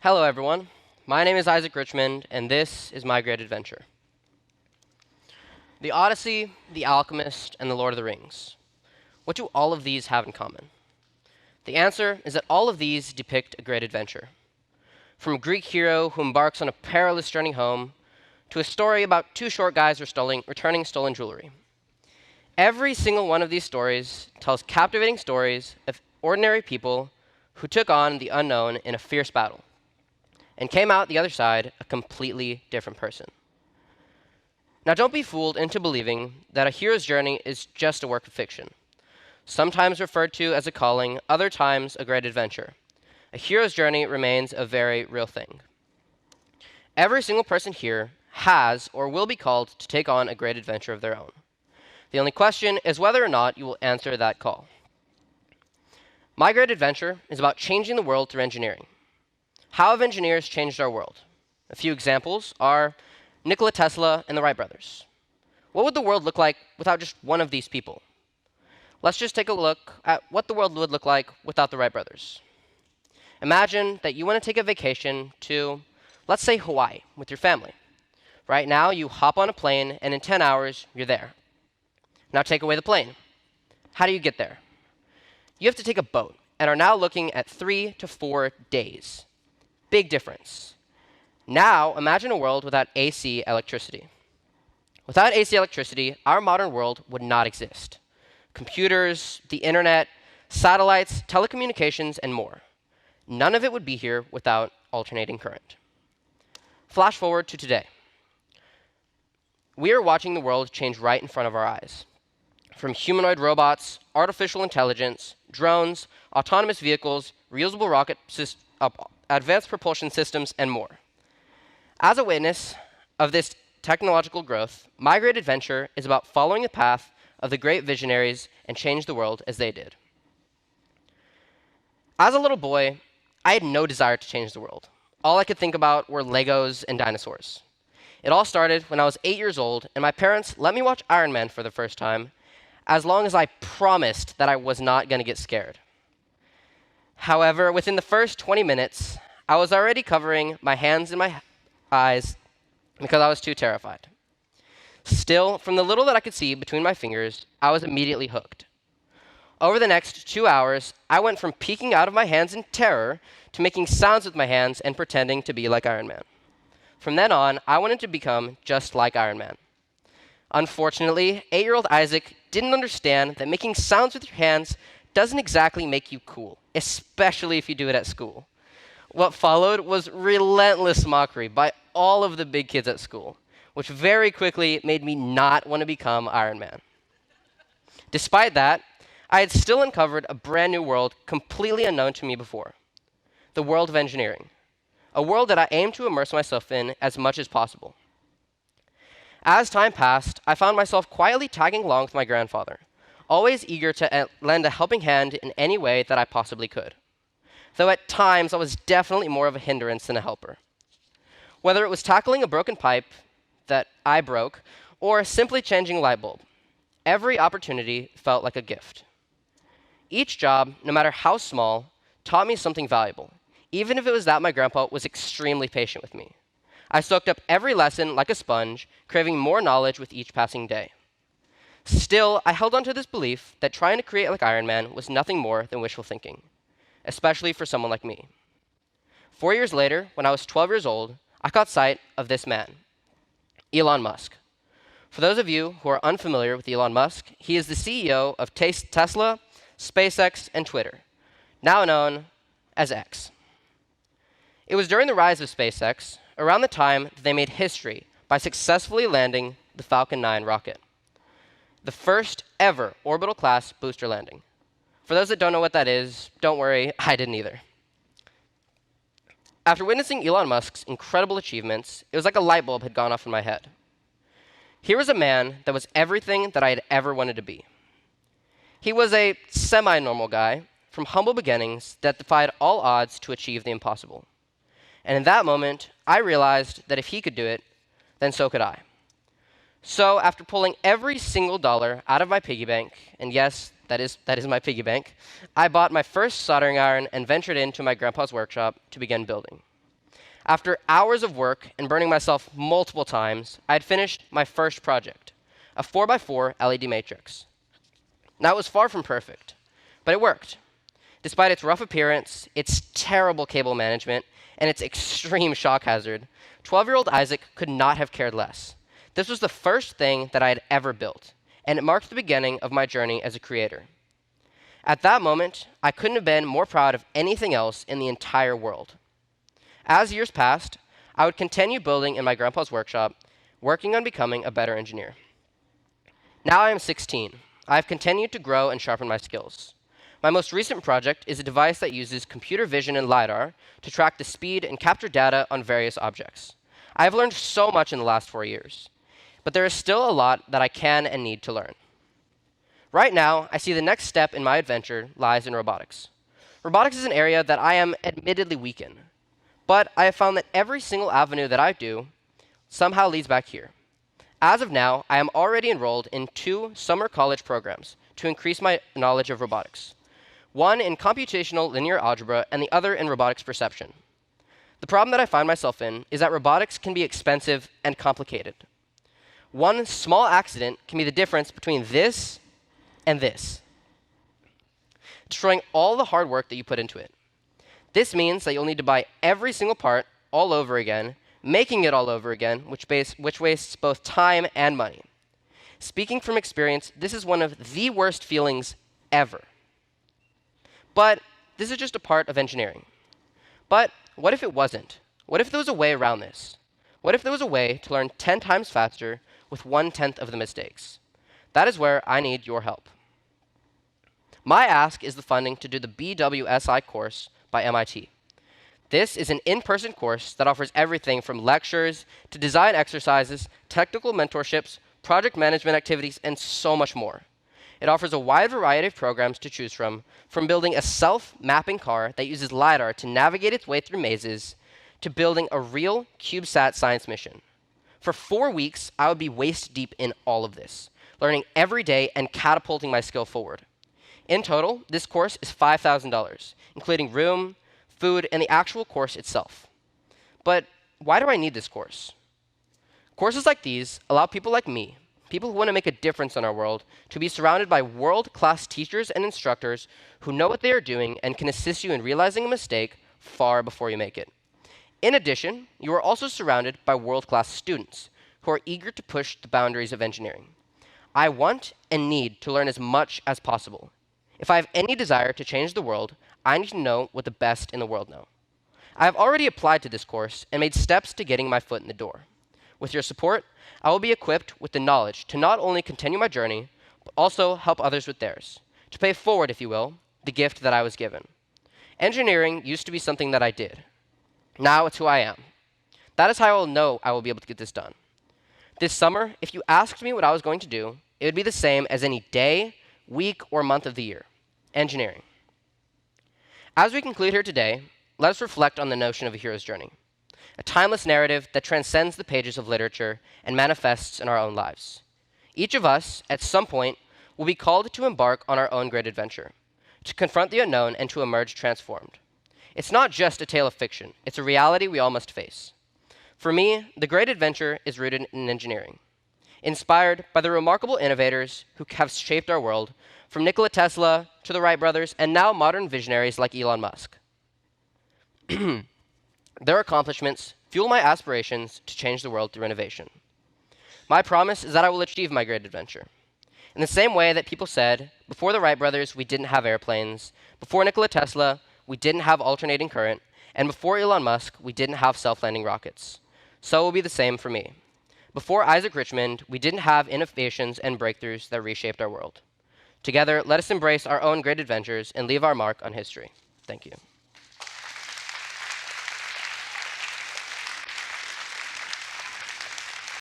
Hello, everyone. My name is Isaac Richmond, and this is my great adventure. The Odyssey, The Alchemist, and The Lord of the Rings. What do all of these have in common? The answer is that all of these depict a great adventure. From a Greek hero who embarks on a perilous journey home, to a story about two short guys returning stolen jewelry. Every single one of these stories tells captivating stories of ordinary people who took on the unknown in a fierce battle, and came out the other side a completely different person. Now, don't be fooled into believing that a hero's journey is just a work of fiction. Sometimes referred to as a calling, other times a great adventure. A hero's journey remains a very real thing. Every single person here has or will be called to take on a great adventure of their own. The only question is whether or not you will answer that call. My great adventure is about changing the world through engineering. How have engineers changed our world? A few examples are Nikola Tesla and the Wright brothers. What would the world look like without just one of these people? Let's just take a look at what the world would look like without the Wright brothers. Imagine that you want to take a vacation to, let's say, Hawaii with your family. Right now, you hop on a plane, and in 10 hours, you're there. Now take away the plane. How do you get there? You have to take a boat, and are now looking at 3 to 4 days. Big difference. Now, imagine a world without AC electricity. Without AC electricity, our modern world would not exist. Computers, the internet, satellites, telecommunications, and more. None of it would be here without alternating current. Flash forward to today. We are watching the world change right in front of our eyes. From humanoid robots, artificial intelligence, drones, autonomous vehicles, reusable rocket systems, advanced propulsion systems, and more. As a witness of this technological growth, my great adventure is about following the path of the great visionaries and change the world as they did. As a little boy, I had no desire to change the world. All I could think about were Legos and dinosaurs. It all started when I was 8 years old, and my parents let me watch Iron Man for the first time, as long as I promised that I was not going to get scared. However, within the first 20 minutes, I was already covering my hands and my eyes because I was too terrified. Still, from the little that I could see between my fingers, I was immediately hooked. Over the next 2 hours, I went from peeking out of my hands in terror to making sounds with my hands and pretending to be like Iron Man. From then on, I wanted to become just like Iron Man. Unfortunately, 8-year-old Isaac didn't understand that making sounds with your hands doesn't exactly make you cool, especially if you do it at school. What followed was relentless mockery by all of the big kids at school, which very quickly made me not want to become Iron Man. Despite that, I had still uncovered a brand new world completely unknown to me before, the world of engineering, a world that I aimed to immerse myself in as much as possible. As time passed, I found myself quietly tagging along with my grandfather, always eager to lend a helping hand in any way that I possibly could. Though at times I was definitely more of a hindrance than a helper. Whether it was tackling a broken pipe that I broke, or simply changing a light bulb, every opportunity felt like a gift. Each job, no matter how small, taught me something valuable, even if it was that my grandpa was extremely patient with me. I soaked up every lesson like a sponge, craving more knowledge with each passing day. Still, I held on to this belief that trying to create like Iron Man was nothing more than wishful thinking, especially for someone like me. 4 years later, when I was 12 years old, I caught sight of this man, Elon Musk. For those of you who are unfamiliar with Elon Musk, he is the CEO of Tesla, SpaceX, and Twitter, now known as X. It was during the rise of SpaceX, around the time that they made history by successfully landing the Falcon 9 rocket, the first ever orbital class booster landing. For those that don't know what that is, don't worry, I didn't either. After witnessing Elon Musk's incredible achievements, it was like a light bulb had gone off in my head. Here was a man that was everything that I had ever wanted to be. He was a semi-normal guy from humble beginnings that defied all odds to achieve the impossible. And in that moment, I realized that if he could do it, then so could I. So after pulling every single dollar out of my piggy bank, and yes, that is my piggy bank, I bought my first soldering iron and ventured into my grandpa's workshop to begin building. After hours of work and burning myself multiple times, I had finished my first project, a 4x4 LED matrix. Now, it was far from perfect, but it worked. Despite its rough appearance, its terrible cable management, and its extreme shock hazard, 12-year-old Isaac could not have cared less. This was the first thing that I had ever built, and it marked the beginning of my journey as a creator. At that moment, I couldn't have been more proud of anything else in the entire world. As years passed, I would continue building in my grandpa's workshop, working on becoming a better engineer. Now I am 16. I have continued to grow and sharpen my skills. My most recent project is a device that uses computer vision and LiDAR to track the speed and capture data on various objects. I have learned so much in the last 4 years, but there is still a lot that I can and need to learn. Right now, I see the next step in my adventure lies in robotics. Robotics is an area that I am admittedly weak in, but I have found that every single avenue that I do somehow leads back here. As of now, I am already enrolled in 2 summer college programs to increase my knowledge of robotics. One in computational linear algebra and the other in robotics perception. The problem that I find myself in is that robotics can be expensive and complicated. One small accident can be the difference between this and this, destroying all the hard work that you put into it. This means that you'll need to buy every single part all over again, making it all over again, which wastes both time and money. Speaking from experience, this is one of the worst feelings ever. But this is just a part of engineering. But what if it wasn't? What if there was a way around this? What if there was a way to learn 10 times faster with 1/10 of the mistakes? That is where I need your help. My ask is the funding to do the BWSI course by MIT. This is an in-person course that offers everything from lectures to design exercises, technical mentorships, project management activities, and so much more. It offers a wide variety of programs to choose from building a self-mapping car that uses LiDAR to navigate its way through mazes, to building a real CubeSat science mission. For 4 weeks, I would be waist-deep in all of this, learning every day and catapulting my skill forward. In total, this course is $5,000, including room, food, and the actual course itself. But why do I need this course? Courses like these allow people like me, people who want to make a difference in our world, to be surrounded by world-class teachers and instructors who know what they are doing and can assist you in realizing a mistake far before you make it. In addition, you are also surrounded by world-class students who are eager to push the boundaries of engineering. I want and need to learn as much as possible. If I have any desire to change the world, I need to know what the best in the world know. I have already applied to this course and made steps to getting my foot in the door. With your support, I will be equipped with the knowledge to not only continue my journey, but also help others with theirs, to pay forward, if you will, the gift that I was given. Engineering used to be something that I did. Now it's who I am. That is how I will know I will be able to get this done. This summer, if you asked me what I was going to do, it would be the same as any day, week, or month of the year: engineering. As we conclude here today, let us reflect on the notion of a hero's journey, a timeless narrative that transcends the pages of literature and manifests in our own lives. Each of us, at some point, will be called to embark on our own great adventure, to confront the unknown and to emerge transformed. It's not just a tale of fiction. It's a reality we all must face. For me, the great adventure is rooted in engineering, inspired by the remarkable innovators who have shaped our world, from Nikola Tesla to the Wright brothers, and now modern visionaries like Elon Musk. Their accomplishments fuel my aspirations to change the world through innovation. My promise is that I will achieve my great adventure. In the same way that people said, before the Wright brothers, we didn't have airplanes, before Nikola Tesla, we didn't have alternating current, and before Elon Musk, we didn't have self-landing rockets. So it will be the same for me. Before Isaac Richmond, we didn't have innovations and breakthroughs that reshaped our world. Together, let us embrace our own great adventures and leave our mark on history. Thank you.